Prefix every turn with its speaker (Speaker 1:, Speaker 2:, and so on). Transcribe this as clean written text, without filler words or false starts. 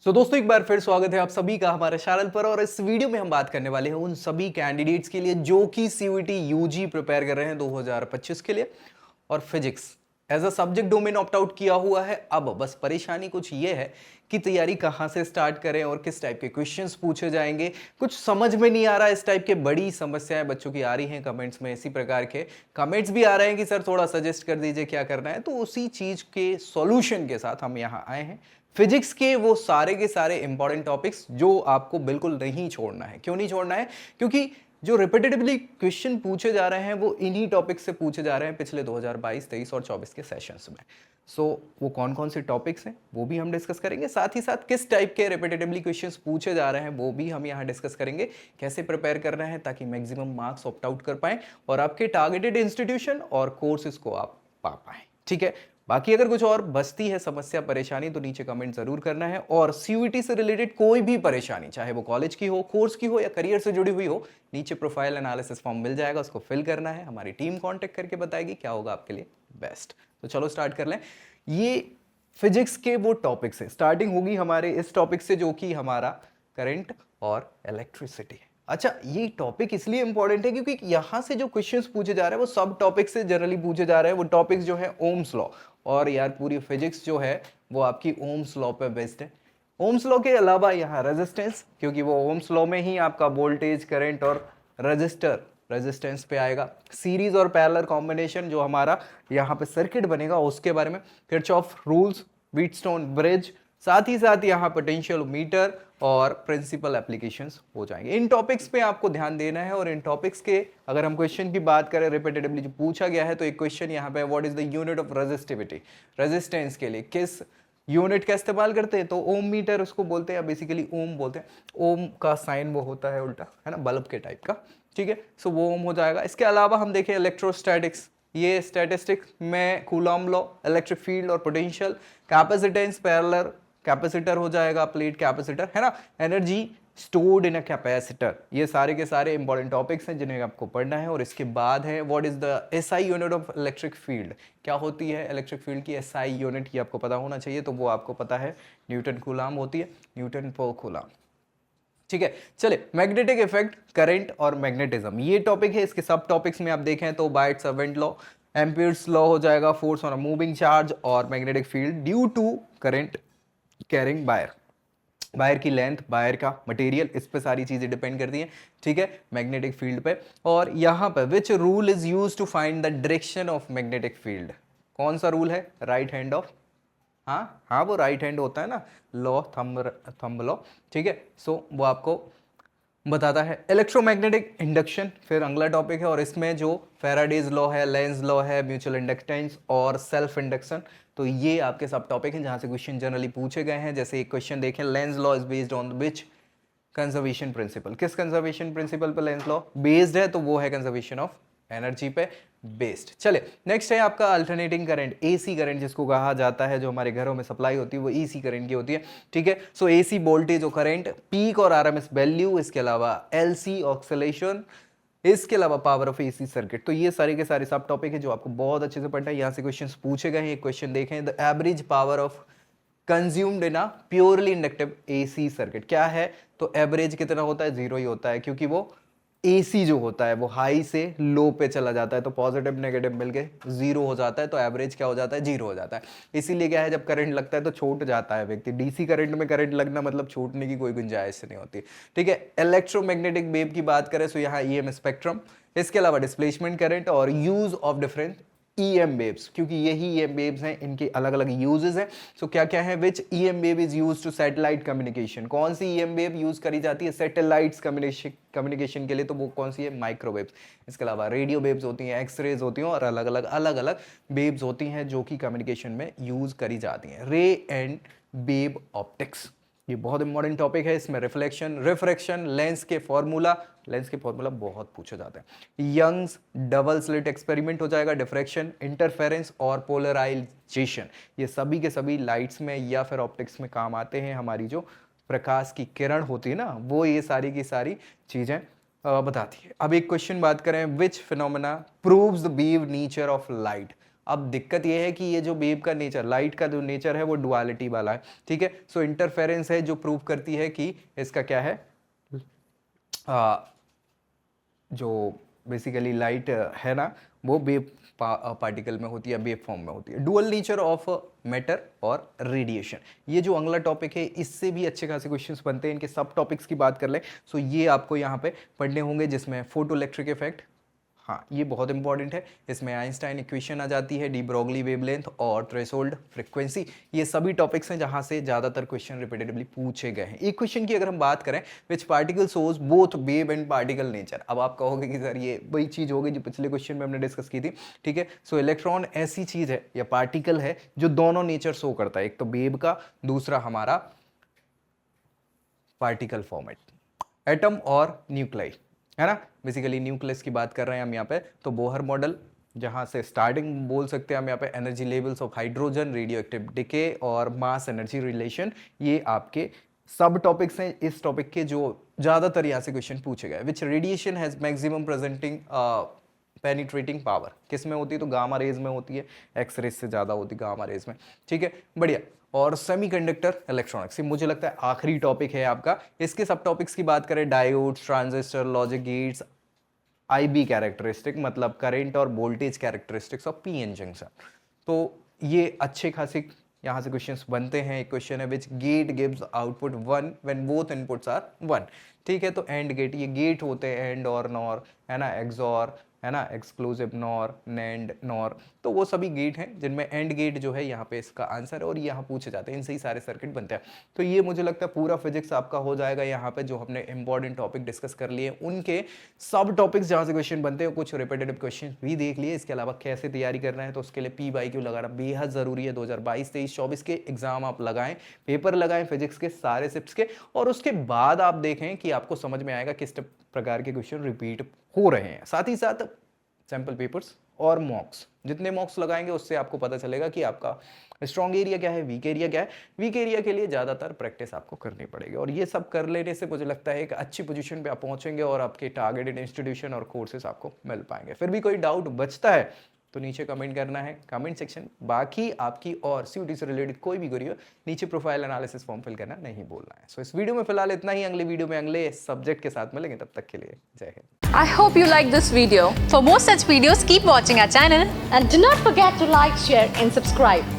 Speaker 1: दोस्तों एक बार फिर स्वागत है आप सभी का हमारे चैनल पर। और इस वीडियो में हम बात करने वाले हैं उन सभी कैंडिडेट्स के लिए जो कि सीयूईटी यूजी प्रिपेयर कर रहे हैं 2025 के लिए और physics as a subject domain opt out किया हुआ है। अब बस परेशानी कुछ ये है कि तैयारी कहाँ से स्टार्ट करें और किस टाइप के क्वेश्चंस पूछे जाएंगे, कुछ समझ में नहीं आ रहा। इस टाइप के बड़ी समस्याएं बच्चों की आ रही हैं कमेंट्स में। इसी प्रकार के कमेंट्स भी आ रहे हैं कि सर थोड़ा सजेस्ट कर दीजिए क्या करना है। तो उसी चीज के सॉल्यूशन के साथ हम यहाँ आए हैं। फिजिक्स के वो सारे के सारे इंपॉर्टेंट टॉपिक्स जो आपको बिल्कुल नहीं छोड़ना है। क्यों नहीं छोड़ना है? क्योंकि जो रिपीटेटिवली क्वेश्चन पूछे जा रहे हैं वो इन्हीं टॉपिक्स से पूछे जा रहे हैं पिछले 2022, 23 और 24 के सेशंस में। वो कौन कौन से टॉपिक्स हैं वो भी हम डिस्कस करेंगे। साथ ही साथ किस टाइप के रिपीटेटिवली क्वेश्चंस पूछे जा रहे हैं वो भी हम यहाँ डिस्कस करेंगे। कैसे प्रिपेयर करना है ताकि मैक्सिमम मार्क्स ऑप्ट आउट कर पाएं और आपके टारगेटेड इंस्टीट्यूशन और कोर्सेज को आप पा पाएं। ठीक है, बाकी अगर कुछ और बचती है समस्या परेशानी तो नीचे कमेंट जरूर करना है। और सीयूईटी से रिलेटेड कोई भी परेशानी, चाहे वो कॉलेज की हो, कोर्स की हो या करियर से जुड़ी हुई हो, नीचे प्रोफाइल एनालिसिस फॉर्म मिल जाएगा, उसको फिल करना है। हमारी टीम कांटेक्ट करके बताएगी क्या होगा आपके लिए बेस्ट। तो चलो स्टार्ट कर लें। ये फिजिक्स के वो टॉपिक से स्टार्टिंग होगी हमारे इस टॉपिक से जो कि हमारा करंट और इलेक्ट्रिसिटी है। अच्छा, ये टॉपिक इसलिए इंपॉर्टेंट है क्योंकि यहां से जो क्वेश्चंस पूछे जा रहे हैं वो सब टॉपिक से जनरली पूछे जा रहे हैं। वो टॉपिक्स जो है ओम्स लॉ, और यार पूरी फिजिक्स जो है वो आपकी ओम्स लॉ पे बेस्ड है। ओम्स लॉ के अलावा यहाँ रेजिस्टेंस, क्योंकि वो ओम्स लॉ में ही आपका वोल्टेज, करंट और रेजिस्टेंस पे आएगा। सीरीज और पैरेलल कॉम्बिनेशन जो हमारा यहाँ पे सर्किट बनेगा उसके बारे में। किरचॉफ रूल्स, व्हीटस्टोन ब्रिज, साथ ही साथ यहाँ पोटेंशियल मीटर और प्रिंसिपल एप्लीकेशंस हो जाएंगे। इन टॉपिक्स पे आपको ध्यान देना है। और इन टॉपिक्स के अगर हम क्वेश्चन की बात करें रिपीटेटिवली जो पूछा गया है, तो एक क्वेश्चन यहाँ पे what is the unit of resistivity, resistance के लिए किस यूनिट का इस्तेमाल करते हैं? तो ओम मीटर उसको बोलते हैं, बेसिकली ओम बोलते हैं। ओम का साइन वो होता है उल्टा, है ना, बल्ब के टाइप का। ठीक है, सो वो ओम हो जाएगा। इसके अलावा हम देखें इलेक्ट्रोस्टैटिक्स, ये स्टैटिस्टिक्स में कूलॉम लॉ, इलेक्ट्रिक फील्ड और पोटेंशियल, कैपेसिटेंस, पैरेलल कैपेसिटर हो जाएगा, प्लेट कैपेसिटर, है ना, energy stored in a capacitor. ये सारे के सारे इंपॉर्टेंट टॉपिक्स हैं जिन्हें आपको पढ़ना है। और इसके बाद है what is the SI unit of electric field, क्या होती है इलेक्ट्रिक फील्ड की एसआई यूनिट, ये आपको पता होना चाहिए। तो वो आपको पता है न्यूटन कूलाम होती है, न्यूटन पर कूलाम। ठीक है, चले मैग्नेटिक इफेक्ट, करंट और मैग्नेटिज्म, ये टॉपिक है। इसके सब टॉपिक्स में आप देखें तो Biot's wind law, Ampere's law हो जाएगा, force on a moving charge और magnetic field due to current carrying wire, wire की लेंथ, वायर का मटेरियल, इस पे सारी चीजें डिपेंड करती हैं। ठीक है, मैग्नेटिक फील्ड पे। और यहाँ पे which rule is use to find the direction of magnetic field, कौन सा रूल है? राइट हैंड ऑफ, हाँ वो राइट हैंड होता है ना, लॉ, थंब लॉ। ठीक है, सो वो आपको बताता है। इलेक्ट्रोमैग्नेटिक इंडक्शन फिर अगला टॉपिक है। और इसमें जो फैराडेज लॉ है, लेंज लॉ है, म्यूचुअल इंडक्टेंस और सेल्फ इंडक्शन, तो ये आपके सब टॉपिक हैं जहां से क्वेश्चन जनरली पूछे गए हैं। जैसे एक क्वेश्चन देखें, Lenz law is based on which conservation principle, किस कंजर्वेशन प्रिंसिपल पे लेंज लॉ बेस्ड है? तो वो है कंजर्वेशन ऑफ एनर्जी पे बेस्ड। चले नेक्स्ट है आपका अल्टरनेटिंग करंट, एसी करंट जिसको कहा जाता है, जो हमारे घरों में सप्लाई होती है वो एसी करंट की होती है। ठीक है, सो एसी वोल्टेज और करंट, पीक और आरएमएस वैल्यू, इसके अलावा एलसी ऑक्सीलेशन, इसके अलावा पावर ऑफ एसी सर्किट। तो ये सारे के सारे सब टॉपिक है जो आपको बहुत अच्छे से पढ़ना है। यहाँ से क्वेश्चंस पूछे गए हैं। एक क्वेश्चन देखें, the average power of consumed in a purely inductive AC circuit क्या है? तो एवरेज कितना होता है? 0 ही होता है, क्योंकि वो एसी जो होता है वो हाई से लो पे चला जाता है, तो पॉजिटिव नेगेटिव मिलके 0 हो जाता है, तो एवरेज क्या हो जाता है? 0 हो जाता है। इसीलिए क्या है, जब करंट लगता है तो छूट जाता है व्यक्ति। डीसी करंट में करंट लगना मतलब छूटने की कोई गुंजाइश नहीं होती। ठीक है, इलेक्ट्रोमैग्नेटिक वेव की बात करें तो यहाँ ईएम स्पेक्ट्रम, इसके अलावा डिस्प्लेसमेंट करंट और use of different EM waves, क्योंकि यही ईएम वेव्स हैं, इनके अलग अलग यूजेस हैं। सो क्या क्या है? Which EM wave is used to satellite communication, कौन सी ईएम वेव यूज करी जाती है सैटेलाइट्स कम्युनिकेशन के लिए? तो वो कौन सी है? माइक्रोवेव्स। इसके अलावा रेडियो वेव्स होती हैं, एक्सरेज होती हैं और अलग अलग वेव्स होती हैं जो कि कम्युनिकेशन में यूज करी जाती हैं। रे एंड वेव ऑप्टिक्स, ये बहुत इंपॉर्टेंट टॉपिक है। इसमें रिफ्लेक्शन, रिफ्रैक्शन, लेंस के फॉर्मूला बहुत पूछे जाते हैं। यंग्स डबल स्लिट एक्सपेरिमेंट हो जाएगा, डिफ्रैक्शन, इंटरफेरेंस और पोलराइजेशन, ये सभी के सभी लाइट्स में या फिर ऑप्टिक्स में काम आते हैं। हमारी जो प्रकाश की किरण होती है ना, वो ये सारी की सारी चीजें बताती है। अब एक क्वेश्चन बात करें, which phenomena proves the wave nature of light, अब दिक्कत ये है कि ये जो वेव का नेचर, लाइट का जो नेचर है वो डुअलिटी वाला है, ठीक है। सो इंटरफेरेंस है जो प्रूव करती है कि इसका क्या है, जो बेसिकली लाइट है ना वो वेव पार्टिकल में होती है, वेव फॉर्म में होती है। डुअल नेचर ऑफ मैटर और रेडिएशन, ये जो अगला टॉपिक है इससे भी अच्छे खासे क्वेश्चंस बनते हैं। इनके सब टॉपिक्स की बात कर लें सो ये आपको यहाँ पे पढ़ने होंगे, जिसमें फोटो इलेक्ट्रिक इफेक्ट, हाँ ये बहुत इंपॉर्टेंट है। इसमें आइंस्टाइन इक्वेशन आ जाती है, डी ब्रोगली वेवलेंथ और थ्रेशोल्ड फ्रीक्वेंसी, ये सभी टॉपिक्स हैं जहां से ज्यादातर क्वेश्चन रिपीटेडली पूछे गए हैं। एक क्वेश्चन की अगर हम बात करें, which particle shows both wave and particle nature. अब आप कहोगे कि सर ये वही चीज होगी जो पिछले क्वेश्चन में हमने डिस्कस की थी, ठीक है। सो इलेक्ट्रॉन ऐसी चीज है या पार्टिकल है जो दोनों नेचर शो करता है, एक तो वेव का, दूसरा हमारा पार्टिकल फॉर्मेट, एटम और न्यूक्लाई, है ना। बेसिकली न्यूक्लियस की बात कर रहे हैं हम यहाँ पे, तो बोहर मॉडल जहाँ से स्टार्टिंग बोल सकते हैं हम यहाँ पे, energy levels of hydrogen, radio active decay और मास एनर्जी रिलेशन, ये आपके सब टॉपिक्स हैं इस टॉपिक के जो ज़्यादातर यहाँ से क्वेश्चन पूछे गए। Which radiation has maximum presenting penetrating power, किस में होती है, तो गामा रेज में होती है, एक्स रेज से ज़्यादा होती है गामा रेज में, ठीक है, बढ़िया। और सेमीकंडक्टर इलेक्ट्रॉनिक्स, मुझे लगता है आखिरी टॉपिक है आपका। इसके सब टॉपिक्स की बात करें, diodes, transistor, logic gates, IB characteristic मतलब करंट और voltage characteristics of PN junction, तो ये अच्छे खासे यहाँ से क्वेश्चंस बनते हैं। एक क्वेश्चन है, which gate gives output 1 when both inputs are 1, ठीक है। तो एंड गेट, ये गेट होते हैं एंड और नॉर, है ना, एक्सॉर, है ना, एक्सक्लूसिव नॉर, नैंड नॉर, तो वो सभी गेट हैं जिनमें एंड गेट जो है यहाँ पे इसका आंसर है और यहाँ पूछे जाते हैं, इनसे ही सारे सर्किट बनते हैं। तो ये मुझे लगता है पूरा फिजिक्स आपका हो जाएगा यहाँ पे, जो हमने इंपॉर्टेंट टॉपिक डिस्कस कर लिए उनके सब टॉपिक्स जहाँ से क्वेश्चन बनते हैं, कुछ रिपीटेटिव क्वेश्चन भी देख लिए। इसके अलावा कैसे तैयारी करना है, तो उसके लिए PYQ लगाना बेहद जरूरी है। 2022, 23, 24 के एग्जाम आप लगाएं, पेपर लगाएं फिजिक्स के सारे शिफ्ट्स के, और उसके बाद आप देखें कि आपको समझ में आएगा किस प्रकार के क्वेश्चन रिपीट हो रहे हैं। साथ ही साथ सैंपल पेपर्स और मॉक्स, जितने मॉक्स लगाएंगे उससे आपको पता चलेगा कि आपका स्ट्रॉन्ग एरिया क्या है, वीक एरिया क्या है। वीक एरिया के लिए ज़्यादातर प्रैक्टिस आपको करनी पड़ेगी, और ये सब कर लेने से मुझे लगता है एक अच्छी पोजीशन पे आप पहुंचेंगे और आपके टारगेटेड इंस्टीट्यूशन और कोर्सेज आपको मिल पाएंगे। फिर भी कोई डाउट बचता है तो नीचे कमेंट करना है, कमेंट सेक्शन। बाकी आपकी और CUET से रिलेटेड कोई भी क्वेरी हो, नीचे प्रोफाइल एनालिसिस फॉर्म फिल करना नहीं भूलना है। सो इस वीडियो में फिलहाल इतना ही, अगले वीडियो में अगले सब्जेक्ट के साथ मिलेंगे, तब तक के लिए जय Hind.
Speaker 2: I hope you like this video. For more such videos, keep watching our channel.
Speaker 3: And do not forget to like, share and subscribe.